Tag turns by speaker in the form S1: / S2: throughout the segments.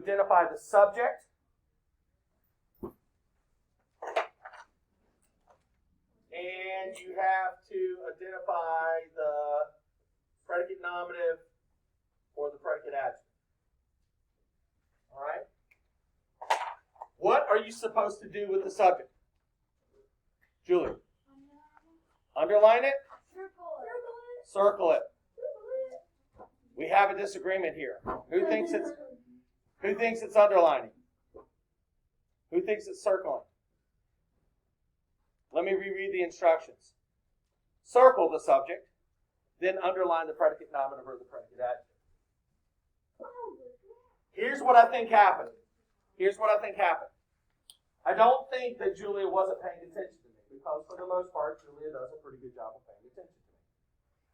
S1: identify the subject. And you have to identify the predicate nominative or the predicate adjective. All right? What are you supposed to do with the subject? Julie? Underline it? Circle it. We have a disagreement here. Who thinks it's underlining? Who thinks it's circling? Let me reread the instructions. Circle the subject, then underline the predicate nominative or the predicate adjective. Here's what I think happened. I don't think that Julia wasn't paying attention to me, because for the most part, Julia does a pretty good job of paying attention to me.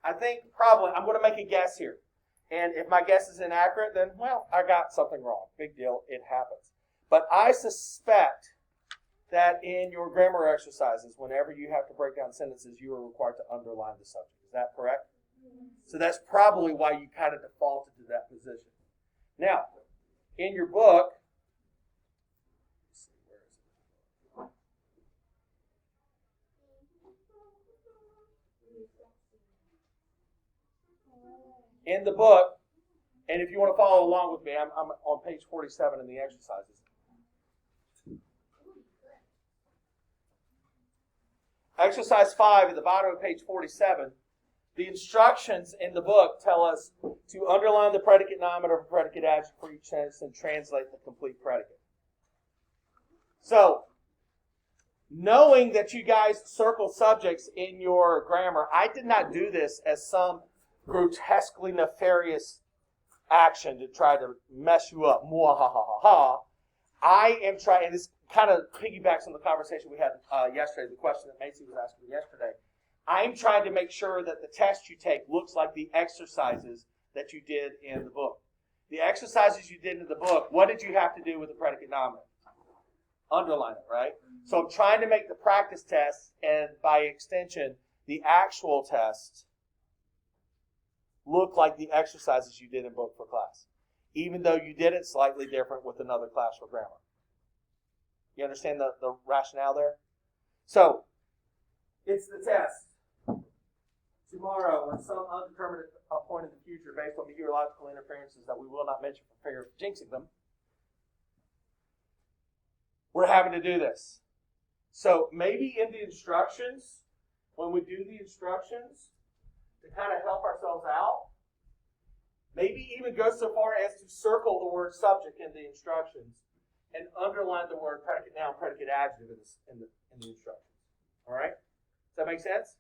S1: I think probably, I'm going to make a guess here. And if my guess is inaccurate, then, well, I got something wrong. Big deal, it happens. But I suspect that in your grammar exercises, whenever you have to break down sentences, you are required to underline the subject. Is that correct? So that's probably why you kind of defaulted to that position. Now, in your book, in the book, and if you want to follow along with me, I'm on page 47 in the exercises. Exercise 5 at the bottom of page 47, the instructions in the book tell us to underline the predicate nominative or predicate adjective for each sentence and translate the complete predicate. So, knowing that you guys circle subjects in your grammar, I did not do this as some grotesquely nefarious action to try to mess you up. Mwahahaha. I am trying, and this kind of piggybacks on the conversation we had yesterday, the question that Macy was asking yesterday. I'm trying to make sure that the test you take looks like the exercises that you did in the book. The exercises you did in the book, what did you have to do with the predicate nominative? Underline it, right? So I'm trying to make the practice tests, and by extension, the actual test, look like the exercises you did in book for class, even though you did it slightly different with another class for grammar. You understand the rationale there? So, it's the test. Tomorrow, at some undetermined point in the future, based on meteorological interferences that we will not mention for fear of jinxing them, we're having to do this. So, maybe in the instructions, when we do the instructions, to kind of help ourselves out, maybe even go so far as to circle the word subject in the instructions and underline the word predicate noun, predicate adjective in the instructions. All right? Does that make sense?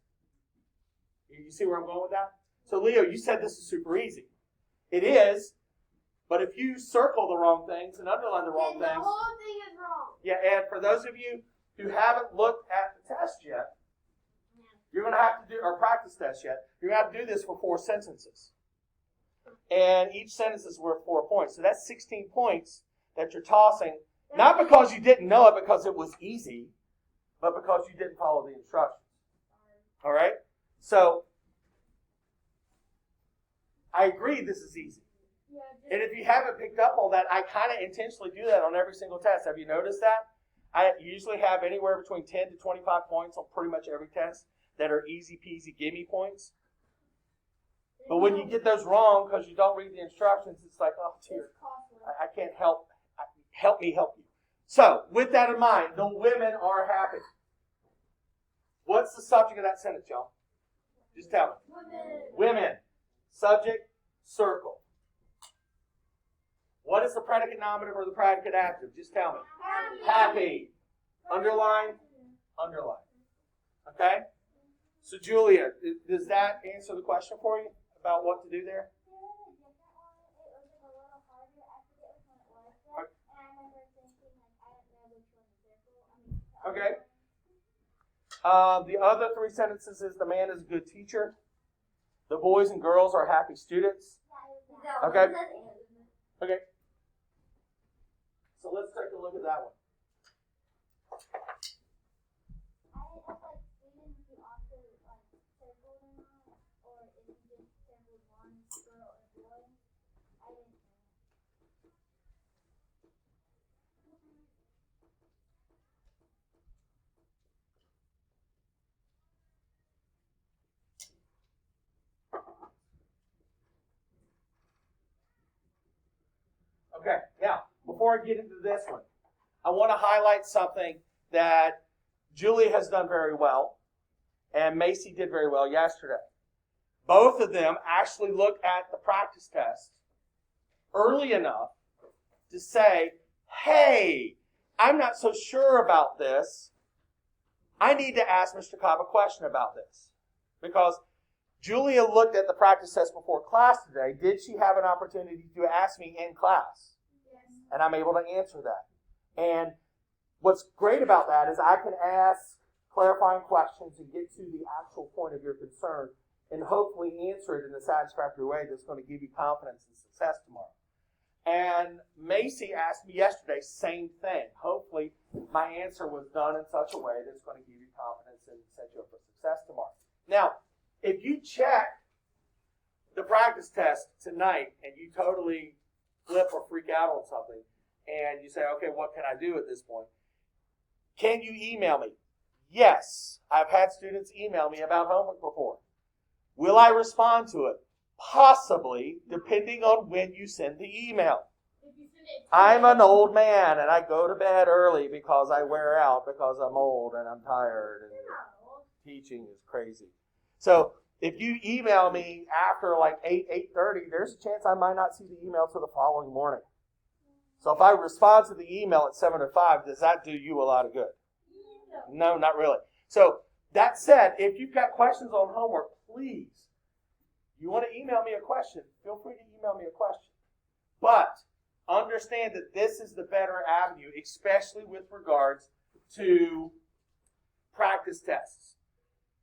S1: You see where I'm going with that? So, Leo, you said this is super easy. It is, but if you circle the wrong things and underline the wrong things,
S2: the whole thing is wrong.
S1: Yeah, and for those of you who haven't looked at the test yet, you're going to have to do, or practice test yet, you're going to have to do this for 4 sentences. And each sentence is worth 4 points. So that's 16 points that you're tossing, not because you didn't know it because it was easy, but because you didn't follow the instructions. All right? So, I agree this is easy. And if you haven't picked up on that, I kind of intentionally do that on every single test. Have you noticed that? I usually have anywhere between 10 to 25 points on pretty much every test that are easy peasy gimme points. But when you get those wrong because you don't read the instructions, it's like, oh, dear, I can't help. Help me help you. So, with that in mind, the women are happy. What's the subject of that sentence, y'all? Just tell me. Women. Subject, circle. What is the predicate nominative or the predicate adjective? Just tell me. Happy. Underline. Underline. Okay? So, Julia, does that answer the question for you about what to do there? Okay. The other 3 sentences is the man is a good teacher. The boys and girls are happy students. Okay. Okay. So let's take a look at that one. Okay, now, before I get into this one, I want to highlight something that Julie has done very well, and Macy did very well yesterday. Both of them actually looked at the practice test early enough to say, hey, I'm not so sure about this. I need to ask Mr. Cobb a question about this. Because Julia looked at the practice test before class today. Did she have an opportunity to ask me in class? Yes. And I'm able to answer that. And what's great about that is I can ask clarifying questions and get to the actual point of your concern and hopefully answer it in a satisfactory way that's going to give you confidence and success tomorrow. And Macy asked me yesterday, same thing. Hopefully my answer was done in such a way that's going to give you confidence and set you up for success tomorrow. Now, if you check the practice test tonight and you totally flip or freak out on something and you say, okay, what can I do at this point? Can you email me? Yes. I've had students email me about homework before. Will I respond to it? Possibly, depending on when you send the email. I'm an old man and I go to bed early because I wear out because I'm old and I'm tired and teaching is crazy. So if you email me after like 8:30, there's a chance I might not see the email till the following morning. So if I respond to the email at 7:05, does that do you a lot of good? No, not really. So that said, if you've got questions on homework, please, you want to email me a question, feel free to email me a question. But understand that this is the better avenue, especially with regards to practice tests.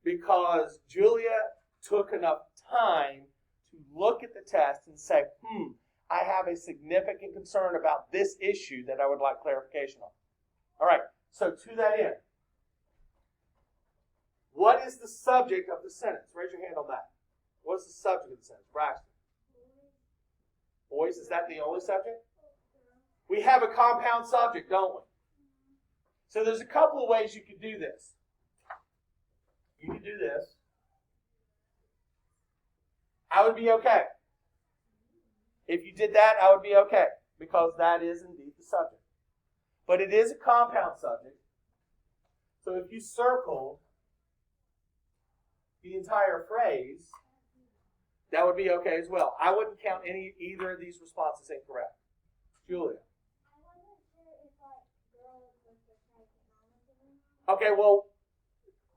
S1: Because Julia took enough time to look at the test and say, I have a significant concern about this issue that I would like clarification on. All right, so to that end, what is the subject of the sentence? Raise your hand on that. What's the subject of the sentence? Braxton. Boys, is that the only subject? We have a compound subject, don't we? So there's a couple of ways you could do this. You could do this. I would be okay. If you did that, I would be okay, because that is indeed the subject. But it is a compound subject. So if you circled the entire phrase, that would be okay as well. I wouldn't count either of these responses incorrect. Julia. Okay, well,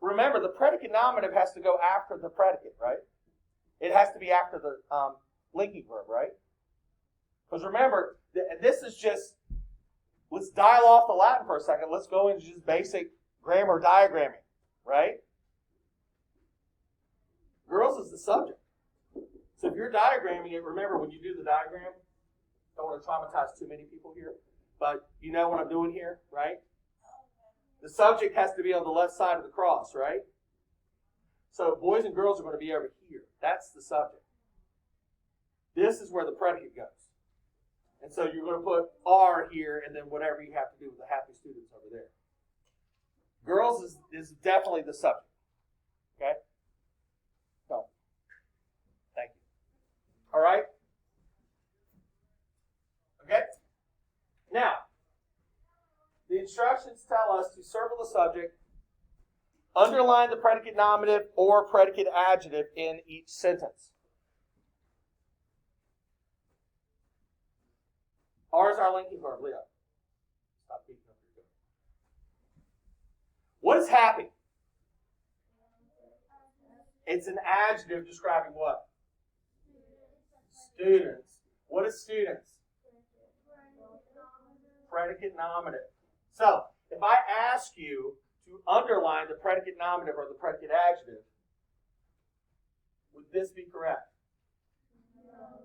S1: remember, the predicate nominative has to go after the predicate, right? It has to be after the linking verb, right? Because remember, this is just, let's dial off the Latin for a second. Let's go into just basic grammar diagramming, right? Girls is the subject. So if you're diagramming it, remember when you do the diagram, don't want to traumatize too many people here, but you know what I'm doing here, right? The subject has to be on the left side of the cross, right? So boys and girls are going to be over here. That's the subject. This is where the predicate goes. And so you're going to put are here and then whatever you have to do with the happy students over there. Girls is definitely the subject. Okay? So, thank you. All right? Okay? Now, the instructions tell us to circle the subject, underline the predicate nominative or predicate adjective in each sentence. R is our linking verb, Leo. Stop beating up your gun. What is happy? It's an adjective describing what? Students. What is students? Predicate nominative. So, if I ask you to underline the predicate nominative or the predicate adjective, would this be correct?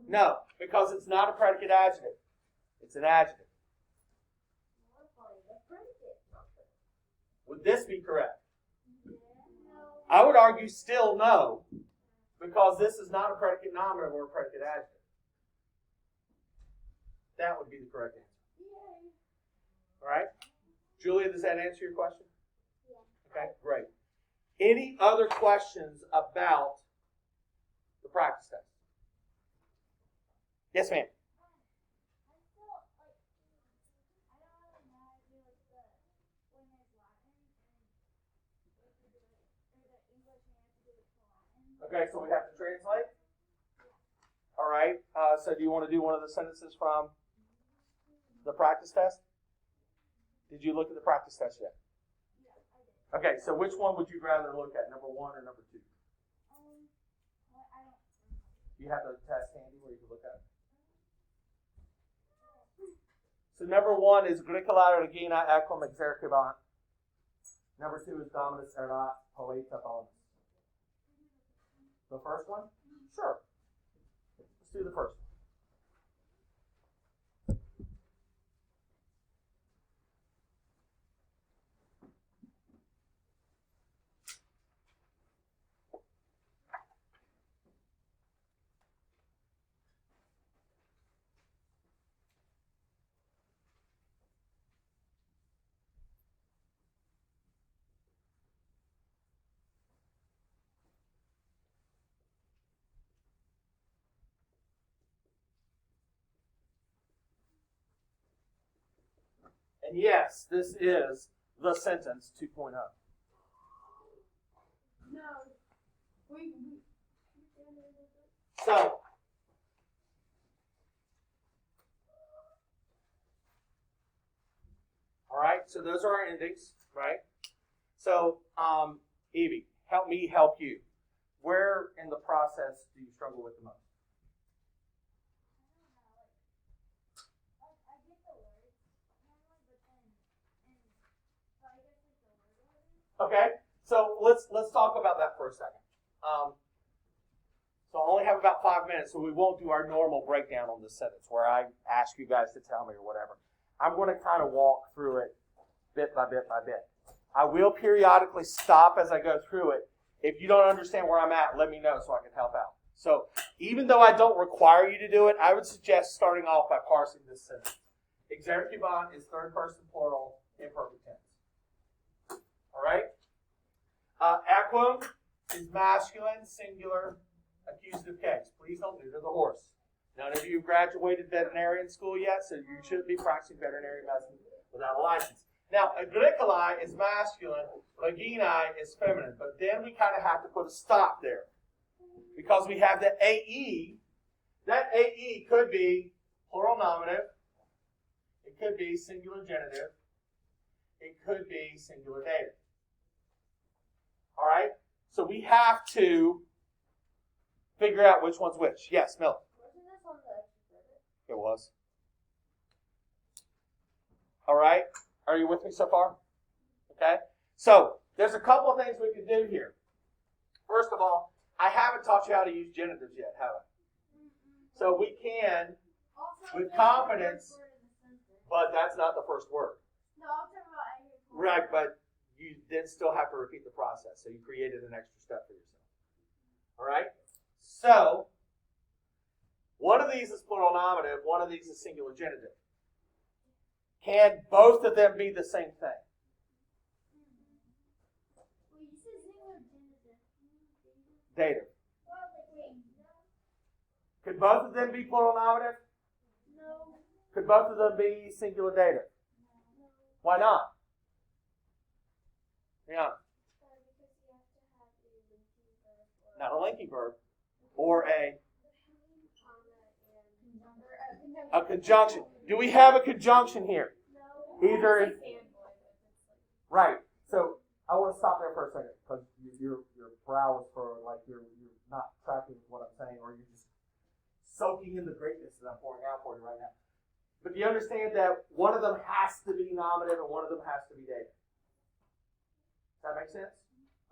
S1: No, because it's not a predicate adjective. It's an adjective. Would this be correct? I would argue still no, because this is not a predicate nominative or a predicate adjective. That would be the correct answer. All right? Julia, does that answer your question? Yeah. Okay, great. Any other questions about the practice test? Yes, ma'am. Okay, so we have to translate. All right. So do you want to do one of the sentences from the practice test? Did you look at the practice test yet? Okay, so which one would you rather look at, number 1 or number 2? You have the test handy where you can look at it. So number 1 is Agricola Regina Equum Exercebant. Number 2 is Dominus Erat Poeta Bonus. The first one? Sure. Let's do the first one. And yes, this is the sentence 2.0.
S2: No.
S1: So, all right, so those are our endings, right? So, Evie, help me help you. Where in the process do you struggle with the most? Okay, so let's talk about that for a second. So I only have about 5 minutes, so we won't do our normal breakdown on this sentence where I ask you guys to tell me or whatever. I'm going to kind of walk through it bit by bit by bit. I will periodically stop as I go through it. If you don't understand where I'm at, let me know so I can help out. So even though I don't require you to do it, I would suggest starting off by parsing this sentence. Exercebant is third person plural, imperfect tense. All right? Equum is masculine, singular, accusative case. Please don't neuter the horse. None of you graduated veterinarian school yet, so you shouldn't be practicing veterinary medicine without a license. Now, Agricolae is masculine, Reginae is feminine, but then we kind of have to put a stop there because we have the AE. That AE could be plural nominative. It could be singular genitive. It could be singular dative. All right? So we have to figure out which one's which. Yes, Miller.
S2: Wasn't this on the extra
S1: It was. All right? Are you with me so far? Okay? So, there's a couple of things we can do here. First of all, I haven't taught you how to use genitives yet, have I? So we can, with confidence, but that's not the first word.
S2: No, I'm talking about
S1: Right, but you then still have to repeat the process. So you created an extra step for yourself. All right? So, one of these is plural nominative, one of these is singular genitive. Can both of them be the same thing?
S2: Well, you said singular genitive.
S1: Dative.
S2: Well, wait.
S1: Could both of them be plural nominative?
S2: No.
S1: Could both of them be singular dative?
S2: No.
S1: Why not? Yeah.
S2: Because you have to have a linking verb.
S1: Not a linking verb. Or a conjunction. Do we have a conjunction here?
S2: No.
S1: Either in, right. So I want to stop there for a second because your brow is for like you're not tracking what I'm saying, or you're just soaking in the greatness that I'm pouring out for you right now. But do you understand that one of them has to be nominative and one of them has to be dative? Does that make sense?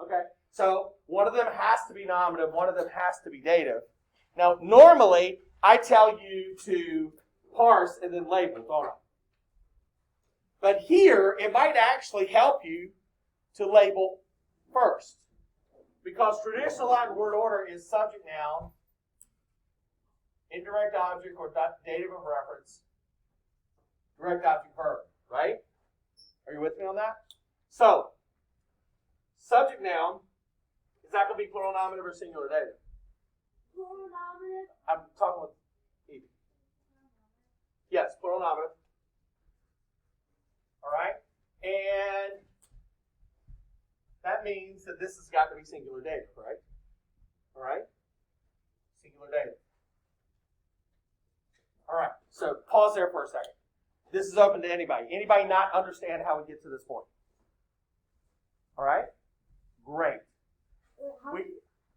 S1: Okay. So one of them has to be nominative, one of them has to be dative. Now, normally, I tell you to parse and then label, don't I? But here, it might actually help you to label first. Because traditional Latin word order is subject noun, indirect object or dative of reference, direct object verb, right? Are you with me on that? So, subject noun, is that going to be plural nominative or singular dative?
S2: Plural nominative.
S1: I'm talking with Evie. Yes, plural nominative. All right? And that means that this has got to be singular dative, right? All right? Singular dative. All right, so pause there for a second. This is open to anybody. Anybody not understand how we get to this point? All right? Great.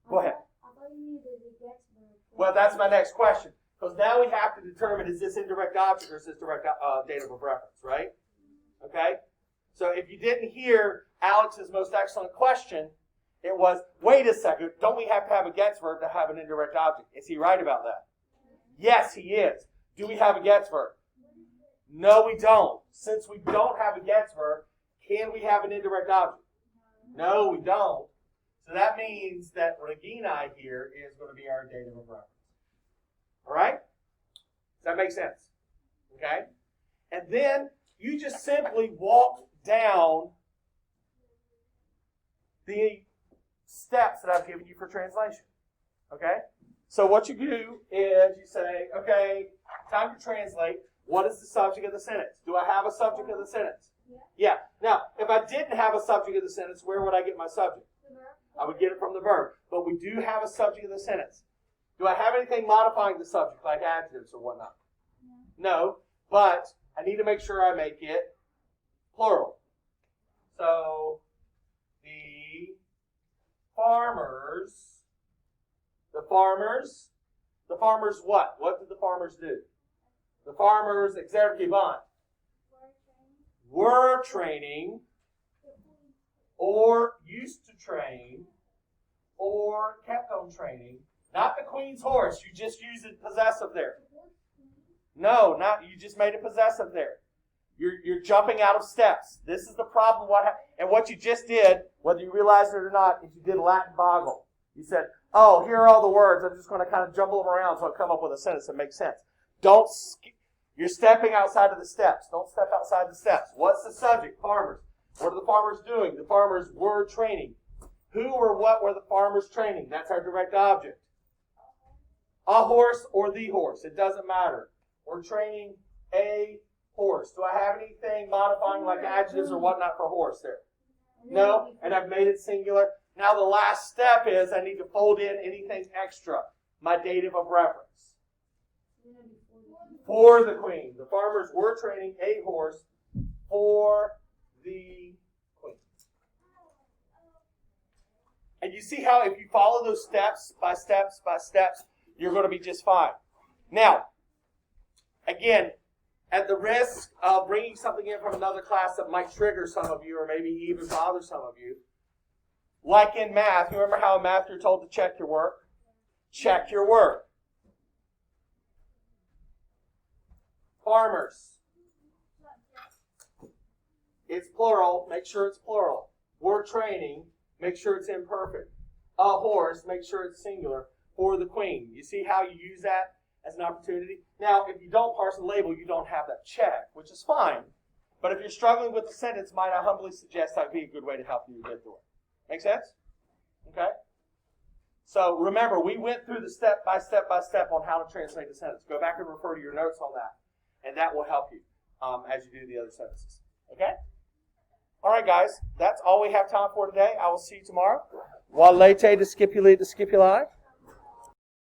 S1: Go ahead.
S2: I thought you needed the gets verb.
S1: Well, that's my next question. Because now we have to determine, is this indirect object or is this direct dative of reference, right? Okay? So if you didn't hear Alex's most excellent question, it was, wait a second, don't we have to have a gets verb to have an indirect object? Is he right about that? Yes, he is. Do we have a gets verb? No, we don't. Since we don't have a gets verb, can we have an indirect object? No, we don't. So that means that Regina here is going to be our dative of reference. All right? Does that make sense? Okay? And then you just simply walk down the steps that I've given you for translation. Okay? So what you do is you say, okay, time to translate. What is the subject of the sentence? Do I have a subject of the sentence? Yeah. Now, if I didn't have a subject of the sentence, where would I get my subject? I would get it from the verb. But we do have a subject of the sentence. Do I have anything modifying the subject, like adjectives or whatnot? No, but I need to make sure I make it plural. So, the farmers what? What did the farmers do? The farmers, exercivant, were training, or used to train, or kept on training. Not the queen's horse. You just used it possessive there. No, you just made it possessive there. You're jumping out of steps. This is the problem. And what you just did, whether you realize it or not, is you did Latin boggle. You said, oh, here are all the words. I'm just going to kind of jumble them around so I come up with a sentence that makes sense. You're stepping outside of the steps. Don't step outside the steps. What's the subject? Farmers. What are the farmers doing? The farmers were training. Who or what were the farmers training? That's our direct object. A horse or the horse. It doesn't matter. We're training a horse. Do I have anything modifying like adjectives or whatnot for horse there? No, and I've made it singular. Now the last step is I need to fold in anything extra. My dative of reference. For the queen. The farmers were training a horse for the queen. And you see how if you follow those steps by steps by steps, you're going to be just fine. Now, again, at the risk of bringing something in from another class that might trigger some of you or maybe even bother some of you, like in math, you remember how in math you're told to check your work? Check your work. Farmers. It's plural. Make sure it's plural. We're training. Make sure it's imperfect. A horse. Make sure it's singular. For the queen. You see how you use that as an opportunity? Now, if you don't parse and label, you don't have that check, which is fine. But if you're struggling with the sentence, might I humbly suggest that would be a good way to help you get through it. Make sense? Okay? So remember, we went through the step by step on how to translate the sentence. Go back and refer to your notes on that. And that will help you as you do the other sentences. Okay? All right, guys. That's all we have time for today. I will see you tomorrow. Valete discipuli discipuli.